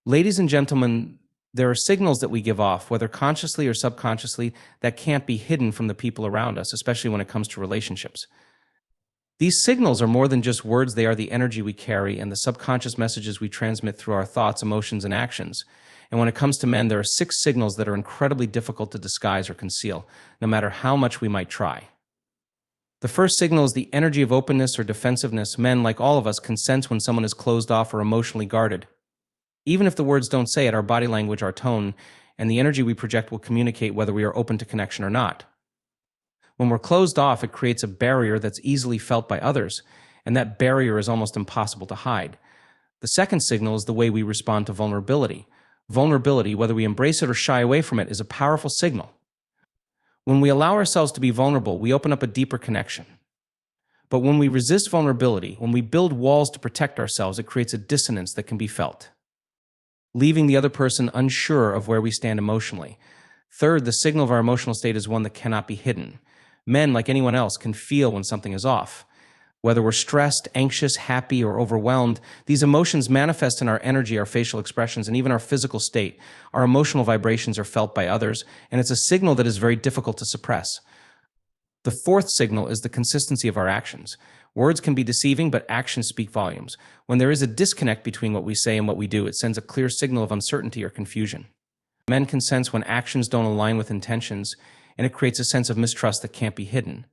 Ladies and gentlemen, there are signals that we give off, whether consciously or subconsciously, that can't be hidden from the people around us, especially when it comes to relationships. These signals are more than just words, they are the energy we carry and the subconscious messages we transmit through our thoughts, emotions, and actions. And when it comes to men, there are 6 signals that are incredibly difficult to disguise or conceal, no matter how much we might try. The first signal is the energy of openness or defensiveness. Men, like all of us, can sense when someone is closed off or emotionally guarded. Even if the words don't say it, our body language, our tone, and the energy we project will communicate whether we are open to connection or not. When we're closed off, it creates a barrier that's easily felt by others, and that barrier is almost impossible to hide. The second signal is the way we respond to vulnerability. Vulnerability, whether we embrace it or shy away from it, is a powerful signal. When we allow ourselves to be vulnerable, we open up a deeper connection. But when we resist vulnerability, when we build walls to protect ourselves, it creates a dissonance that can be felt, leaving the other person unsure of where we stand emotionally. Third, the signal of our emotional state is one that cannot be hidden. Men, like anyone else, can feel when something is off. Whether we're stressed, anxious, happy, or overwhelmed, these emotions manifest in our energy, our facial expressions, and even our physical state. Our emotional vibrations are felt by others, and it's a signal that is very difficult to suppress. The fourth signal is the consistency of our actions. Words can be deceiving, but actions speak volumes. When there is a disconnect between what we say and what we do, it sends a clear signal of uncertainty or confusion. Men can sense when actions don't align with intentions, and it creates a sense of mistrust that can't be hidden.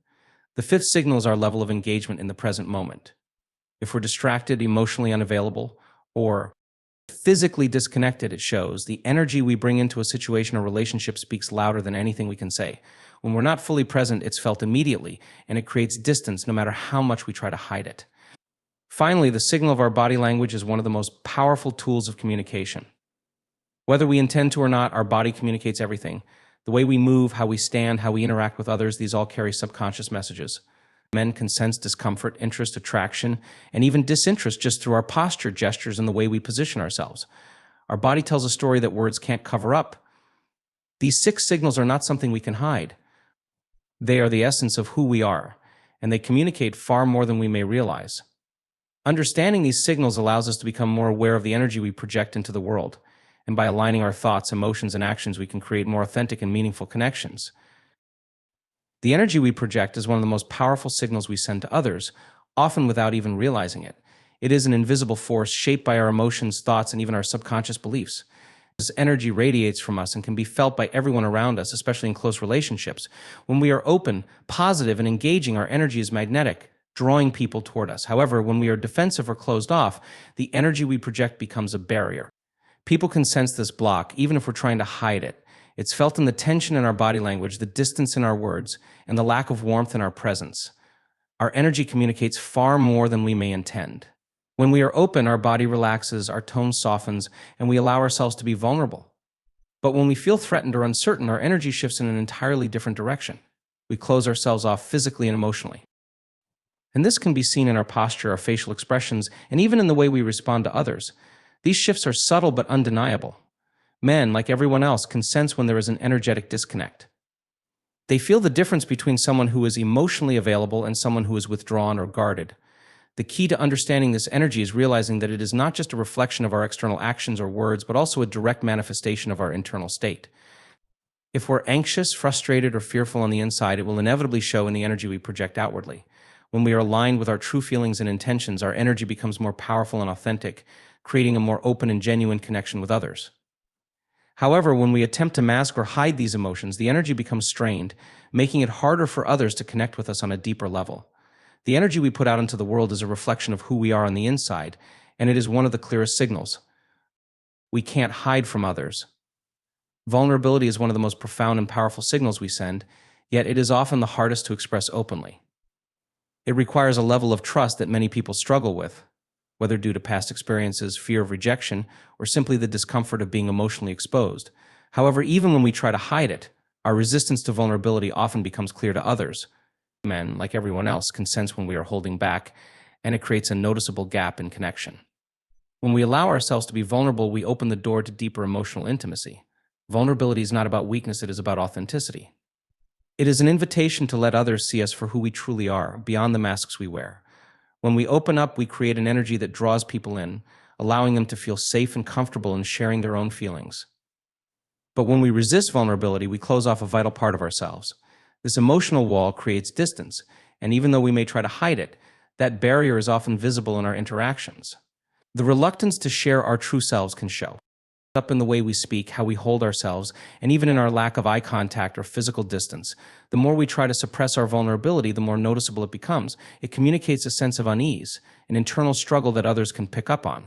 The fifth signal is our level of engagement in the present moment. If we're distracted, emotionally unavailable, or physically disconnected, it shows. The energy we bring into a situation or relationship speaks louder than anything we can say. When we're not fully present, it's felt immediately, and it creates distance no matter how much we try to hide it. Finally, the signal of our body language is one of the most powerful tools of communication. Whether we intend to or not, our body communicates everything. The way we move, how we stand, how we interact with others, these all carry subconscious messages. Men can sense discomfort, interest, attraction, and even disinterest just through our posture, gestures, and the way we position ourselves. Our body tells a story that words can't cover up. These 6 signals are not something we can hide. They are the essence of who we are, and they communicate far more than we may realize. Understanding these signals allows us to become more aware of the energy we project into the world, and by aligning our thoughts, emotions, and actions, we can create more authentic and meaningful connections. The energy we project is one of the most powerful signals we send to others, often without even realizing it. It is an invisible force shaped by our emotions, thoughts, and even our subconscious beliefs. This energy radiates from us and can be felt by everyone around us, especially in close relationships. When we are open, positive, and engaging, our energy is magnetic, drawing people toward us. However, when we are defensive or closed off, the energy we project becomes a barrier. People can sense this block, even if we're trying to hide it. It's felt in the tension in our body language, the distance in our words, and the lack of warmth in our presence. Our energy communicates far more than we may intend. When we are open, our body relaxes, our tone softens, and we allow ourselves to be vulnerable. But when we feel threatened or uncertain, our energy shifts in an entirely different direction. We close ourselves off physically and emotionally. And this can be seen in our posture, our facial expressions, and even in the way we respond to others. These shifts are subtle but undeniable. Men, like everyone else, can sense when there is an energetic disconnect. They feel the difference between someone who is emotionally available and someone who is withdrawn or guarded. The key to understanding this energy is realizing that it is not just a reflection of our external actions or words, but also a direct manifestation of our internal state. If we're anxious, frustrated, or fearful on the inside, it will inevitably show in the energy we project outwardly. When we are aligned with our true feelings and intentions, our energy becomes more powerful and authentic, creating a more open and genuine connection with others. However, when we attempt to mask or hide these emotions, the energy becomes strained, making it harder for others to connect with us on a deeper level. The energy we put out into the world is a reflection of who we are on the inside, and it is one of the clearest signals. We can't hide from others. Vulnerability is one of the most profound and powerful signals we send, yet it is often the hardest to express openly. It requires a level of trust that many people struggle with, whether due to past experiences, fear of rejection, or simply the discomfort of being emotionally exposed. However, even when we try to hide it, our resistance to vulnerability often becomes clear to others. Men, like everyone else, can sense when we are holding back, and it creates a noticeable gap in connection. When we allow ourselves to be vulnerable, we open the door to deeper emotional intimacy. Vulnerability is not about weakness, it is about authenticity. It is an invitation to let others see us for who we truly are, beyond the masks we wear. When we open up, we create an energy that draws people in, allowing them to feel safe and comfortable in sharing their own feelings. But when we resist vulnerability, we close off a vital part of ourselves. This emotional wall creates distance, and even though we may try to hide it, that barrier is often visible in our interactions. The reluctance to share our true selves can show up in the way we speak, how we hold ourselves, and even in our lack of eye contact or physical distance. The more we try to suppress our vulnerability, the more noticeable it becomes. It communicates a sense of unease, an internal struggle that others can pick up on.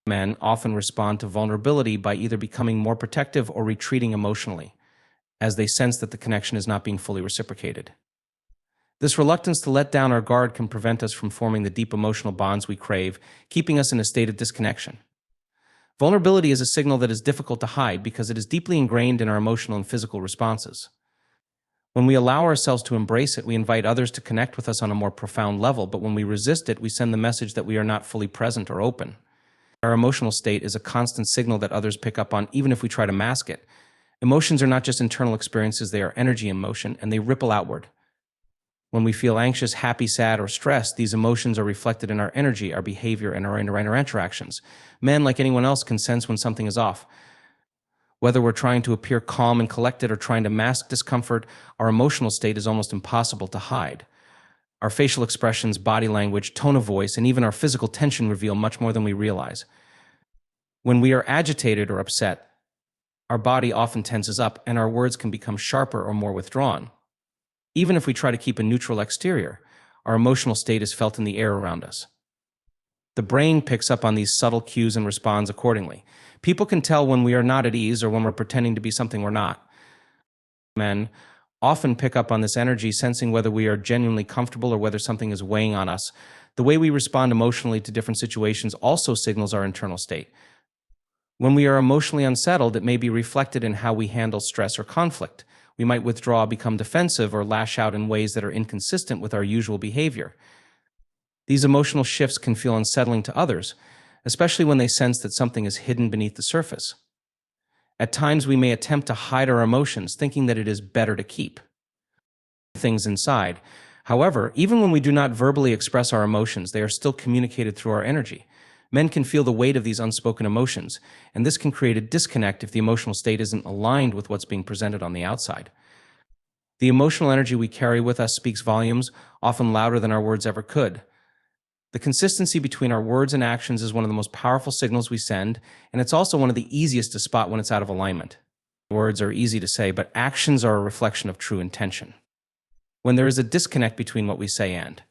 Men often respond to vulnerability by either becoming more protective or retreating emotionally, as they sense that the connection is not being fully reciprocated. This reluctance to let down our guard can prevent us from forming the deep emotional bonds we crave, keeping us in a state of disconnection. Vulnerability is a signal that is difficult to hide because it is deeply ingrained in our emotional and physical responses. When we allow ourselves to embrace it, we invite others to connect with us on a more profound level, but when we resist it, we send the message that we are not fully present or open. Our emotional state is a constant signal that others pick up on, even if we try to mask it. Emotions are not just internal experiences, they are energy in motion, and they ripple outward. When we feel anxious, happy, sad, or stressed, these emotions are reflected in our energy, our behavior, and our interactions. Men, like anyone else, can sense when something is off. Whether we're trying to appear calm and collected or trying to mask discomfort, our emotional state is almost impossible to hide. Our facial expressions, body language, tone of voice, and even our physical tension reveal much more than we realize. When we are agitated or upset, our body often tenses up, and our words can become sharper or more withdrawn. Even if we try to keep a neutral exterior, our emotional state is felt in the air around us. The brain picks up on these subtle cues and responds accordingly. People can tell when we are not at ease or when we're pretending to be something we're not. Men often pick up on this energy, sensing whether we are genuinely comfortable or whether something is weighing on us. The way we respond emotionally to different situations also signals our internal state. When we are emotionally unsettled, it may be reflected in how we handle stress or conflict. We might withdraw, become defensive, or lash out in ways that are inconsistent with our usual behavior. These emotional shifts can feel unsettling to others, especially when they sense that something is hidden beneath the surface. At times, we may attempt to hide our emotions, thinking that it is better to keep things inside. However, even when we do not verbally express our emotions, they are still communicated through our energy. Men can feel the weight of these unspoken emotions, and this can create a disconnect if the emotional state isn't aligned with what's being presented on the outside. The emotional energy we carry with us speaks volumes, often louder than our words ever could. The consistency between our words and actions is one of the most powerful signals we send, and it's also one of the easiest to spot when it's out of alignment. Words are easy to say, but actions are a reflection of true intention. When there is a disconnect between what we say and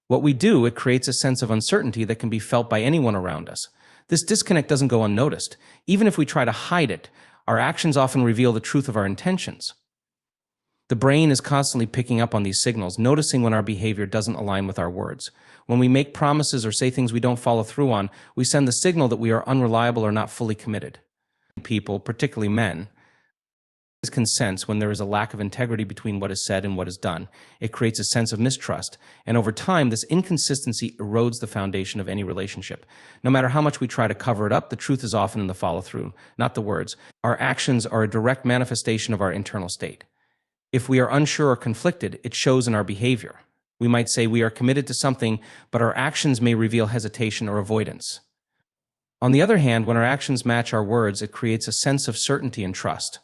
what we do, it creates a sense of uncertainty that can be felt by anyone around us. This disconnect doesn't go unnoticed. Even if we try to hide it, our actions often reveal the truth of our intentions. The brain is constantly picking up on these signals, noticing when our behavior doesn't align with our words. When we make promises or say things we don't follow through on, we send the signal that we are unreliable or not fully committed. People, particularly men, can sense when there is a lack of integrity between what is said and what is done. It creates a sense of mistrust, and over time, this inconsistency erodes the foundation of any relationship. No matter how much we try to cover it up, the truth is often in the follow-through, not the words. Our actions are a direct manifestation of our internal state. If we are unsure or conflicted, it shows in our behavior. We might say we are committed to something, but our actions may reveal hesitation or avoidance. On the other hand, when our actions match our words, it creates a sense of certainty and trust.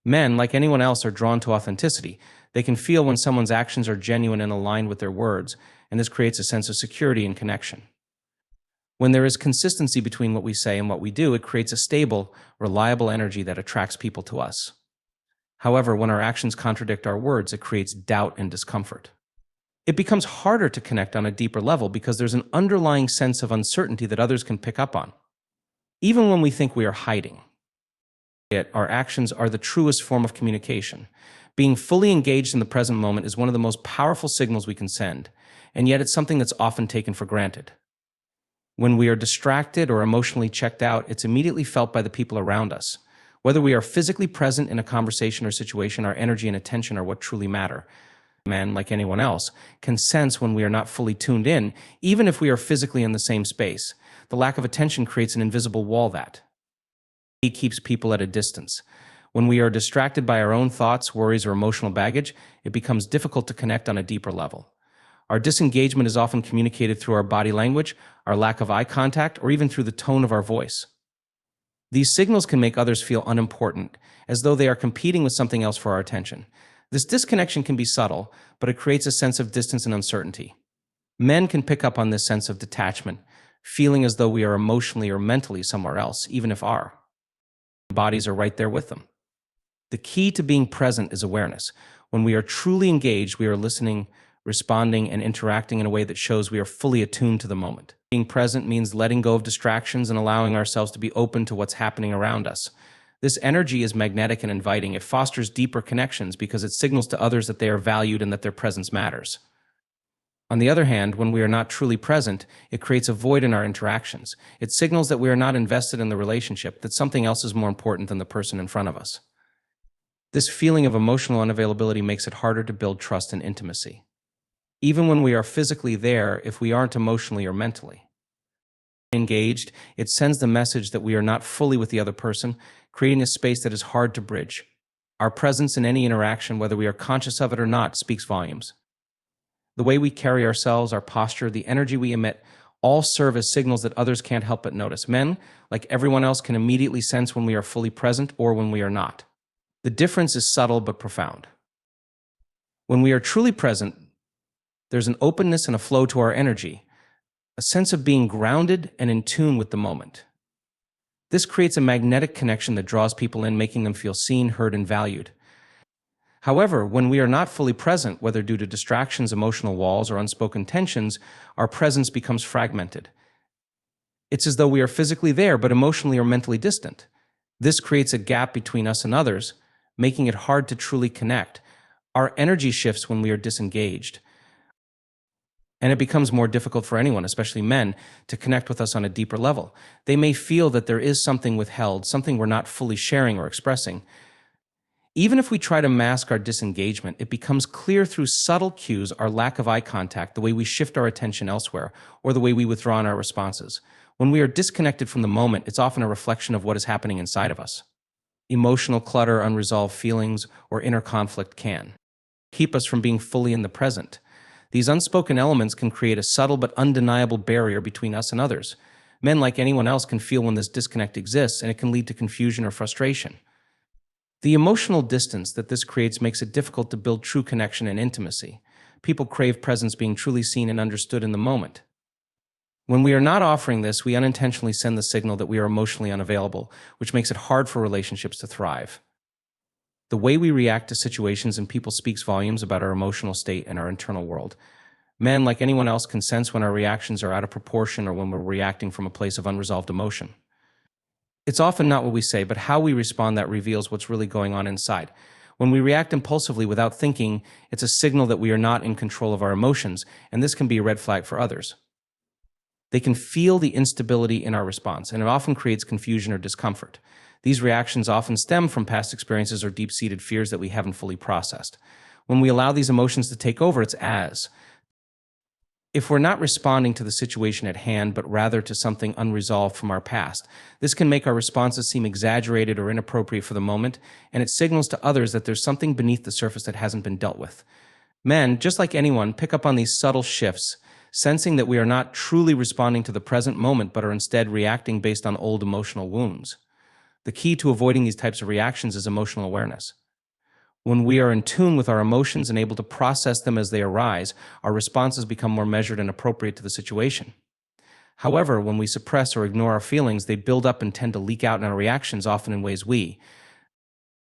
Men, like anyone else, are drawn to authenticity. They can feel when someone's actions are genuine and aligned with their words, and this creates a sense of security and connection. When there is consistency between what we say and what we do, it creates a stable, reliable energy that attracts people to us. However, when our actions contradict our words, it creates doubt and discomfort. It becomes harder to connect on a deeper level because there's an underlying sense of uncertainty that others can pick up on. Even when we think we are hiding, yet our actions are the truest form of communication. Being fully engaged in the present moment is one of the most powerful signals we can send, and yet it's something that's often taken for granted. When we are distracted or emotionally checked out, it's immediately felt by the people around us. Whether we are physically present in a conversation or situation, our energy and attention are what truly matter. Men, like anyone else, can sense when we are not fully tuned in, even if we are physically in the same space. The lack of attention creates an invisible wall that keeps people at a distance. When we are distracted by our own thoughts, worries, or emotional baggage, it becomes difficult to connect on a deeper level. Our disengagement is often communicated through our body language, our lack of eye contact, or even through the tone of our voice. These signals can make others feel unimportant, as though they are competing with something else for our attention. This disconnection can be subtle, but it creates a sense of distance and uncertainty. Men can pick up on this sense of detachment, feeling as though we are emotionally or mentally somewhere else, even if our bodies are right there with them. The key to being present is awareness. When we are truly engaged, we are listening, responding, and interacting in a way that shows we are fully attuned to the moment. Being present means letting go of distractions and allowing ourselves to be open to what's happening around us. This energy is magnetic and inviting. It fosters deeper connections because it signals to others that they are valued and that their presence matters. On the other hand, when we are not truly present, it creates a void in our interactions. It signals that we are not invested in the relationship, that something else is more important than the person in front of us. This feeling of emotional unavailability makes it harder to build trust and intimacy, even when we are physically there, if we aren't emotionally or mentally engaged. It sends the message that we are not fully with the other person, creating a space that is hard to bridge. Our presence in any interaction, whether we are conscious of it or not, speaks volumes. The way we carry ourselves, our posture, the energy we emit, all serve as signals that others can't help but notice. Men, like everyone else, can immediately sense when we are fully present or when we are not. The difference is subtle but profound. When we are truly present, there's an openness and a flow to our energy, a sense of being grounded and in tune with the moment. This creates a magnetic connection that draws people in, making them feel seen, heard, and valued. However, when we are not fully present, whether due to distractions, emotional walls, or unspoken tensions, our presence becomes fragmented. It's as though we are physically there, but emotionally or mentally distant. This creates a gap between us and others, making it hard to truly connect. Our energy shifts when we are disengaged, and it becomes more difficult for anyone, especially men, to connect with us on a deeper level. They may feel that there is something withheld, something we're not fully sharing or expressing. Even if we try to mask our disengagement, it becomes clear through subtle cues, our lack of eye contact, the way we shift our attention elsewhere, or the way we withdraw in our responses. When we are disconnected from the moment, it's often a reflection of what is happening inside of us. Emotional clutter, unresolved feelings, or inner conflict can keep us from being fully in the present. These unspoken elements can create a subtle but undeniable barrier between us and others. Men, like anyone else, can feel when this disconnect exists, and it can lead to confusion or frustration. The emotional distance that this creates makes it difficult to build true connection and intimacy. People crave presence, being truly seen and understood in the moment. When we are not offering this, we unintentionally send the signal that we are emotionally unavailable, which makes it hard for relationships to thrive. The way we react to situations and people speaks volumes about our emotional state and our internal world. Men, like anyone else, can sense when our reactions are out of proportion or when we're reacting from a place of unresolved emotion. It's often not what we say, but how we respond that reveals what's really going on inside. When we react impulsively without thinking, it's a signal that we are not in control of our emotions, and this can be a red flag for others. They can feel the instability in our response, and it often creates confusion or discomfort. These reactions often stem from past experiences or deep-seated fears that we haven't fully processed. When we allow these emotions to take over, it's as if we're not responding to the situation at hand, but rather to something unresolved from our past. This can make our responses seem exaggerated or inappropriate for the moment, and it signals to others that there's something beneath the surface that hasn't been dealt with. Men, just like anyone, pick up on these subtle shifts, sensing that we are not truly responding to the present moment, but are instead reacting based on old emotional wounds. The key to avoiding these types of reactions is emotional awareness. When we are in tune with our emotions and able to process them as they arise, our responses become more measured and appropriate to the situation. However, when we suppress or ignore our feelings, they build up and tend to leak out in our reactions, often in ways we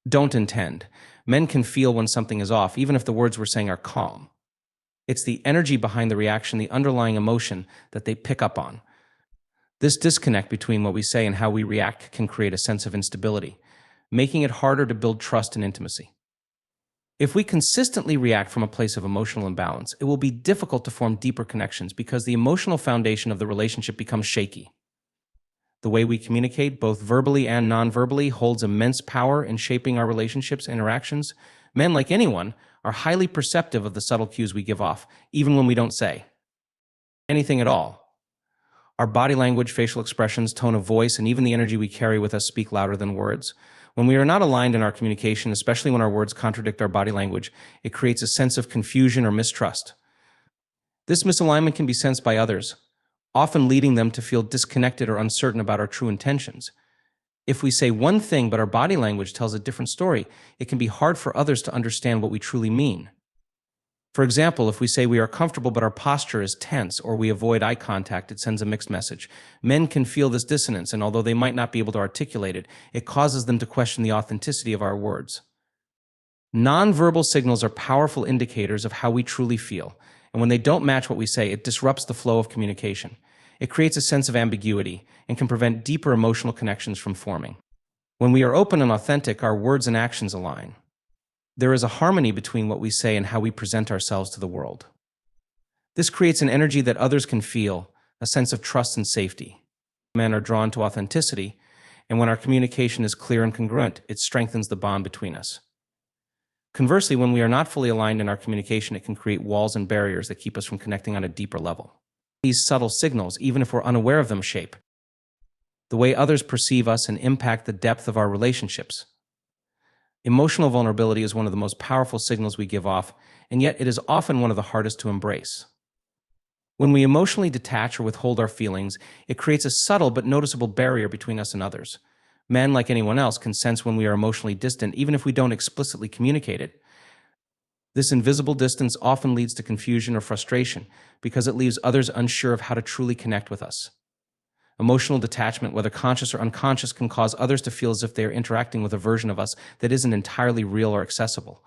don't intend. Men can feel when something is off, even if the words we're saying are calm. It's the energy behind the reaction, the underlying emotion, that they pick up on. This disconnect between what we say and how we react can create a sense of instability, making it harder to build trust and intimacy. If we consistently react from a place of emotional imbalance, it will be difficult to form deeper connections because the emotional foundation of the relationship becomes shaky. The way we communicate, both verbally and non-verbally, holds immense power in shaping our relationships and interactions. Men, like anyone, are highly perceptive of the subtle cues we give off, even when we don't say anything at all. Our body language, facial expressions, tone of voice, and even the energy we carry with us speak louder than words. When we are not aligned in our communication, especially when our words contradict our body language, it creates a sense of confusion or mistrust. This misalignment can be sensed by others, often leading them to feel disconnected or uncertain about our true intentions. If we say one thing but our body language tells a different story, it can be hard for others to understand what we truly mean. For example, if we say we are comfortable but our posture is tense or we avoid eye contact, it sends a mixed message. Men can feel this dissonance, and although they might not be able to articulate it, it causes them to question the authenticity of our words. Nonverbal signals are powerful indicators of how we truly feel, and when they don't match what we say, it disrupts the flow of communication. It creates a sense of ambiguity and can prevent deeper emotional connections from forming. When we are open and authentic, our words and actions align. There is a harmony between what we say and how we present ourselves to the world. This creates an energy that others can feel, a sense of trust and safety. Men are drawn to authenticity, and when our communication is clear and congruent, it strengthens the bond between us. Conversely, when we are not fully aligned in our communication, it can create walls and barriers that keep us from connecting on a deeper level. These subtle signals, even if we're unaware of them, shape the way others perceive us and impact the depth of our relationships. Emotional vulnerability is one of the most powerful signals we give off, and yet it is often one of the hardest to embrace. When we emotionally detach or withhold our feelings, it creates a subtle but noticeable barrier between us and others. Men, like anyone else, can sense when we are emotionally distant, even if we don't explicitly communicate it. This invisible distance often leads to confusion or frustration because it leaves others unsure of how to truly connect with us. Emotional detachment, whether conscious or unconscious, can cause others to feel as if they are interacting with a version of us that isn't entirely real or accessible.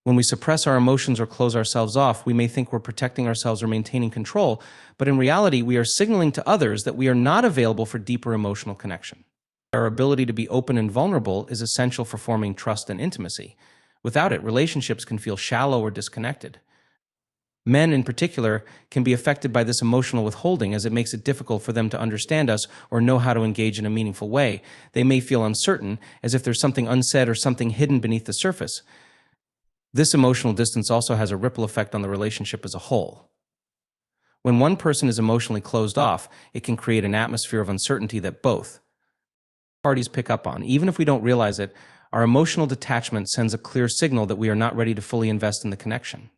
When we suppress our emotions or close ourselves off, we may think we're protecting ourselves or maintaining control, but in reality, we are signaling to others that we are not available for deeper emotional connection. Our ability to be open and vulnerable is essential for forming trust and intimacy. Without it, relationships can feel shallow or disconnected. Men, in particular, can be affected by this emotional withholding as it makes it difficult for them to understand us or know how to engage in a meaningful way. They may feel uncertain, as if there's something unsaid or something hidden beneath the surface. This emotional distance also has a ripple effect on the relationship as a whole. When one person is emotionally closed off, it can create an atmosphere of uncertainty that both parties pick up on. Even if we don't realize it, our emotional detachment sends a clear signal that we are not ready to fully invest in the connection.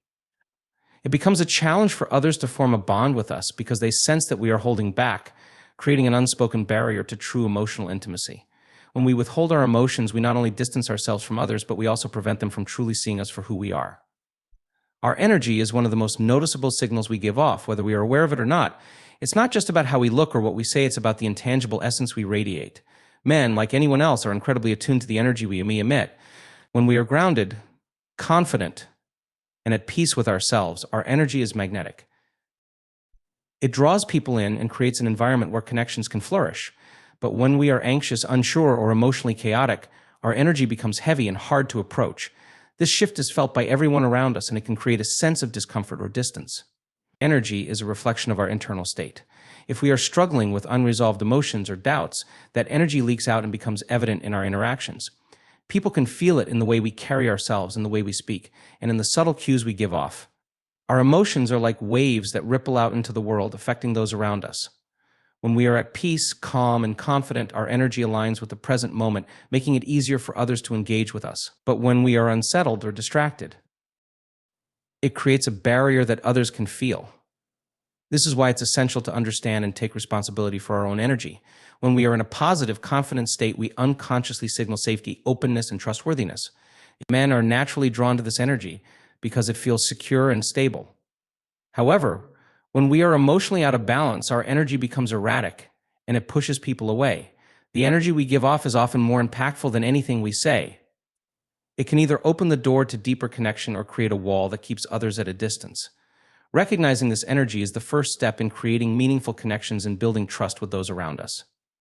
It becomes a challenge for others to form a bond with us because they sense that we are holding back, creating an unspoken barrier to true emotional intimacy. When we withhold our emotions, we not only distance ourselves from others, but we also prevent them from truly seeing us for who we are. Our energy is one of the most noticeable signals we give off, whether we are aware of it or not. It's not just about how we look or what we say, it's about the intangible essence we radiate. Men, like anyone else, are incredibly attuned to the energy we emit. When we are grounded, confident, and at peace with ourselves, our energy is magnetic. It draws people in and creates an environment where connections can flourish. But when we are anxious, unsure, or emotionally chaotic, our energy becomes heavy and hard to approach. This shift is felt by everyone around us, and it can create a sense of discomfort or distance. Energy is a reflection of our internal state. If we are struggling with unresolved emotions or doubts, that energy leaks out and becomes evident in our interactions. People can feel it in the way we carry ourselves, in the way we speak, and in the subtle cues we give off. Our emotions are like waves that ripple out into the world, affecting those around us. When we are at peace, calm, and confident, our energy aligns with the present moment, making it easier for others to engage with us. But when we are unsettled or distracted, it creates a barrier that others can feel. This is why it's essential to understand and take responsibility for our own energy. When we are in a positive, confident state, we unconsciously signal safety, openness, and trustworthiness. Men are naturally drawn to this energy because it feels secure and stable. However, when we are emotionally out of balance, our energy becomes erratic and it pushes people away. The energy we give off is often more impactful than anything we say. It can either open the door to deeper connection or create a wall that keeps others at a distance. Recognizing this energy is the first step in creating meaningful connections and building trust with those around us.